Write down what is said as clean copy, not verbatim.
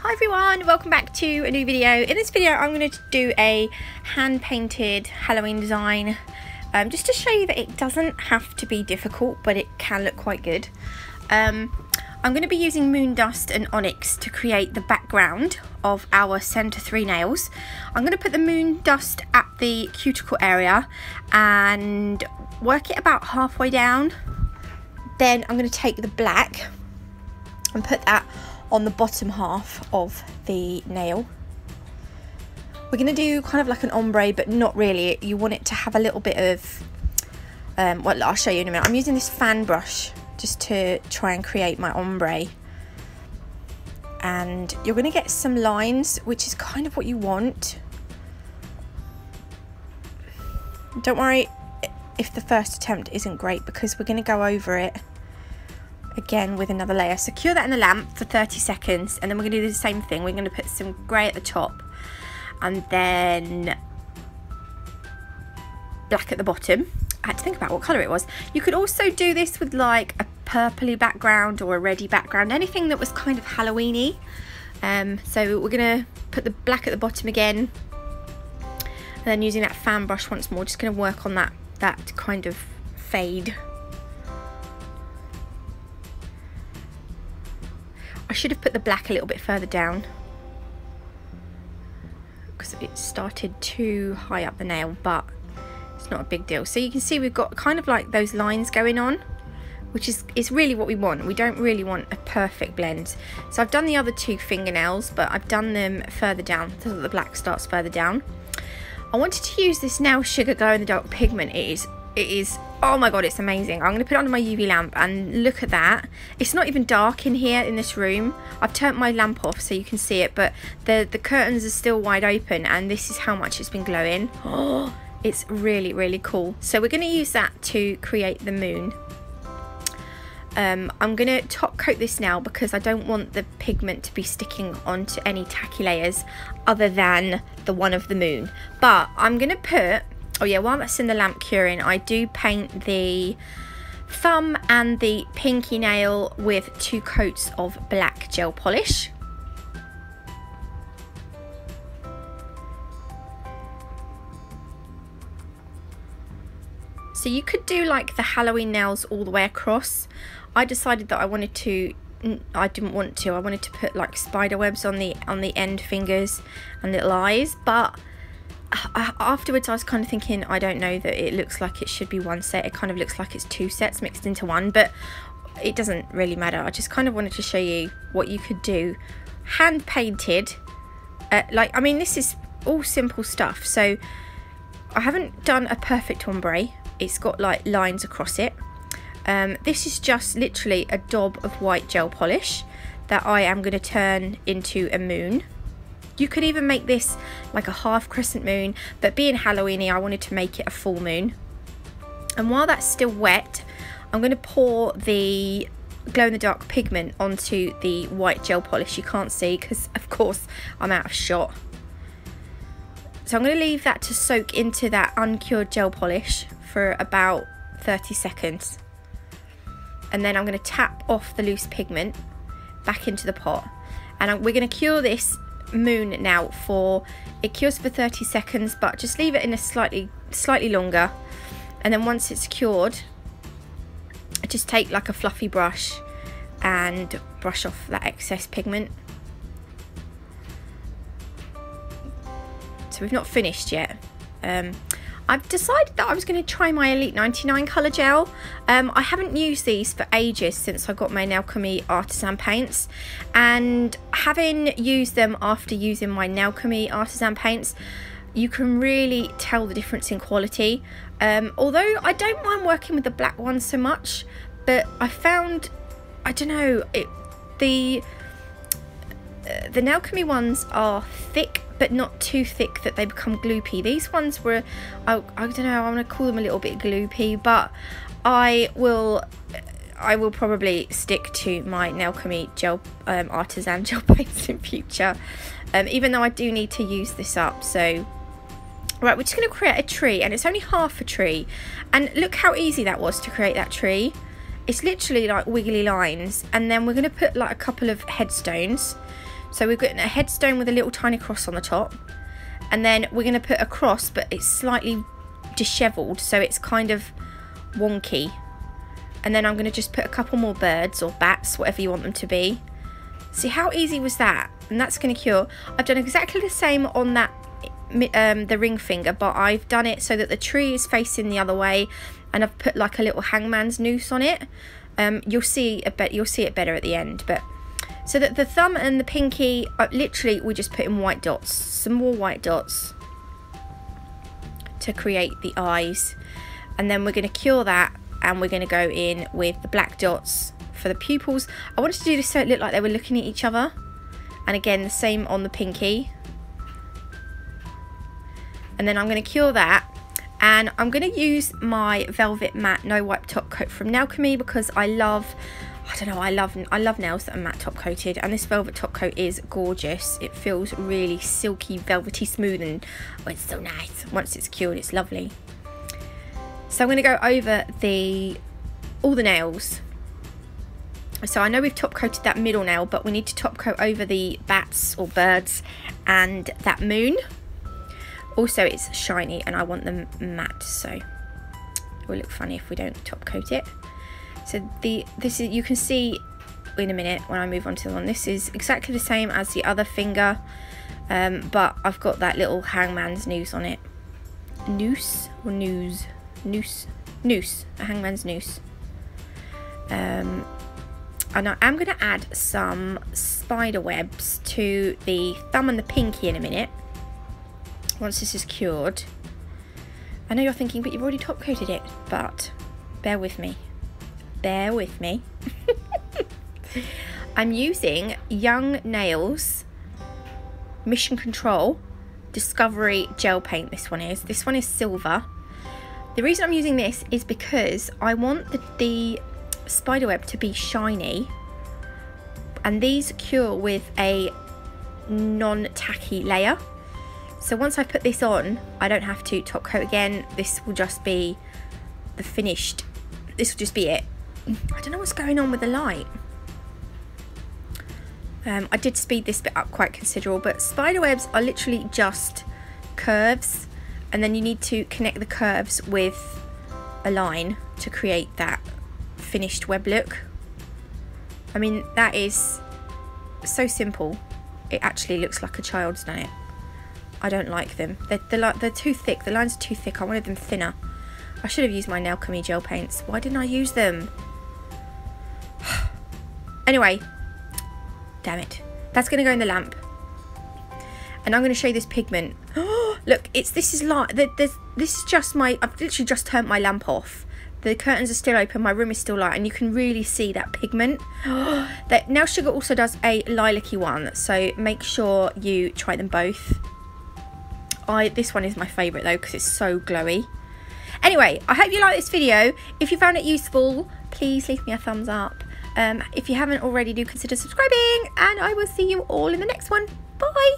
Hi everyone, welcome back to a new video. In this video I'm going to do a hand painted Halloween design just to show you that it doesn't have to be difficult, but it can look quite good. I'm going to be using moon dust and onyx to create the background of our centre 3 nails. I'm going to put the moon dust at the cuticle area and work it about halfway down. Then I'm going to take the black and put that on the bottom half of the nail. We're going to do kind of like an ombre, but not really. You want it to have a little bit of well, I'll show you in a minute. I'm using this fan brush just to try and create my ombre, and you're going to get some lines, which is kind of what you want. Don't worry if the first attempt isn't great, because we're going to go over it again with another layer. Secure that in the lamp for 30 seconds, and then we're going to do the same thing. We're going to put some grey at the top and then black at the bottom. I had to think about what colour it was. You could also do this with like a purpley background or a reddy background, anything that was kind of Halloweeny. So we're going to put the black at the bottom again, and then using that fan brush once more, just going to work on that kind of fade. I should have put the black a little bit further down because it started too high up the nail, but it's not a big deal. So you can see we've got kind of like those lines going on, which is really what we want. We don't really want a perfect blend. So I've done the other 2 fingernails, but I've done them further down so that the black starts further down. I wanted to use this Nail Sugar Glow in the Dark pigment. It is, oh my god, it's amazing. I'm going to put it under my UV lamp, and look at that. It's not even dark in here in this room. I've turned my lamp off so you can see it, but the curtains are still wide open, and this is how much it's been glowing. Oh, it's really, really cool. So we're going to use that to create the moon. I'm going to top coat this now because I don't want the pigment to be sticking onto any tacky layers other than the one of the moon. But I'm going to put, oh yeah, while that's in the lamp curing, I do paint the thumb and the pinky nail with 2 coats of black gel polish. So you could do like the Halloween nails all the way across. I decided that I wanted to I wanted to put like spider webs on the end fingers and little eyes, but afterwards I was kind of thinking, I don't know that it looks like it should be one set. It kind of looks like it's 2 sets mixed into one, but it doesn't really matter. I just kind of wanted to show you what you could do hand painted. Like, I mean, this is all simple stuff, so I haven't done a perfect ombre. It's got like lines across it. This is just literally a daub of white gel polish that I am going to turn into a moon. You could even make this like a half crescent moon, but being Halloweeny, I wanted to make it a full moon. And while that's still wet, I'm going to pour the glow-in-the-dark pigment onto the white gel polish. You can't see because, of course, I'm out of shot. So I'm going to leave that to soak into that uncured gel polish for about 30 seconds. And then I'm going to tap off the loose pigment back into the pot. And we're going to cure this moon now for, it cures for 30 seconds, but just leave it in a slightly longer. And then once it's cured, I just take like a fluffy brush and brush off that excess pigment. So we've not finished yet. I've decided that I was going to try my Elite99 Colour Gel. I haven't used these for ages since I got my Natalie artisan paints, and having used them after using my Natalie artisan paints, you can really tell the difference in quality. Although I don't mind working with the black ones so much, but I found, I don't know, the Natalie ones are thick, but not too thick that they become gloopy. These ones were, I don't know, I want to call them a little bit gloopy, but I will probably stick to my Natalie gel artisan gel paints in future, even though I do need to use this up. So right, we're just going to create a tree, and it's only half a tree, and look how easy that was to create that tree. It's literally like wiggly lines, and then we're going to put like a couple of headstones. So we've got a headstone with a little tiny cross on the top, and then we're going to put a cross, but it's slightly dishevelled, so it's kind of wonky. And then I'm going to just put a couple more birds or bats, whatever you want them to be. See how easy was that? And that's going to cure. I've done exactly the same on that the ring finger, but I've done it so that the tree is facing the other way, and I've put like a little hangman's noose on it. You'll see it better at the end. But so that the thumb and the pinky, literally we just put in white dots, some more white dots to create the eyes, and then we're going to cure that, and we're going to go in with the black dots for the pupils. I wanted to do this so it looked like they were looking at each other, and again the same on the pinky. And then I'm going to cure that, and I'm going to use my Velvet Matte No Wipe Top Coat from Natalie, because I love nails that are matte top coated, and this velvet top coat is gorgeous. It feels really silky, velvety smooth, and oh, it's so nice. Once it's cured, it's lovely. So I'm going to go over all the nails. So I know we've top coated that middle nail, but we need to top coat over the bats or birds and that moon. Also, it's shiny and I want them matte, so it will look funny if we don't top coat it. So this is, you can see in a minute when I move on to the one, this is exactly the same as the other finger, but I've got that little hangman's noose on it. Noose or noose? Noose, a hangman's noose. And I am going to add some spider webs to the thumb and the pinky in a minute, once this is cured. I know you're thinking, but you've already top coated it, but bear with me. Bear with me. I'm using Young Nails Mission Control Discovery Gel Paint. This one is silver. The reason I'm using this is because I want the spiderweb to be shiny, and these cure with a non-tacky layer. So once I put this on, I don't have to top coat again. This will just be the finished, this will just be it. I don't know what's going on with the light. I did speed this bit up quite considerable, but spiderwebs are literally just curves, and then you need to connect the curves with a line to create that finished web look. I mean, that is so simple. It actually looks like a child's done it. I don't like them. They're too thick. The lines are too thick. I wanted them thinner. I should have used my Natalie gel paints. Why didn't I use them? Anyway, damn it. That's going to go in the lamp. And I'm going to show you this pigment. Look, this is just my, I've literally just turned my lamp off. The curtains are still open, my room is still light, and you can really see that pigment. Now Sugar also does a lilac-y one, so make sure you try them both. This one is my favourite though, because it's so glowy. Anyway, I hope you like this video. If you found it useful, please leave me a thumbs up. If you haven't already, do consider subscribing, and I will see you all in the next one. Bye!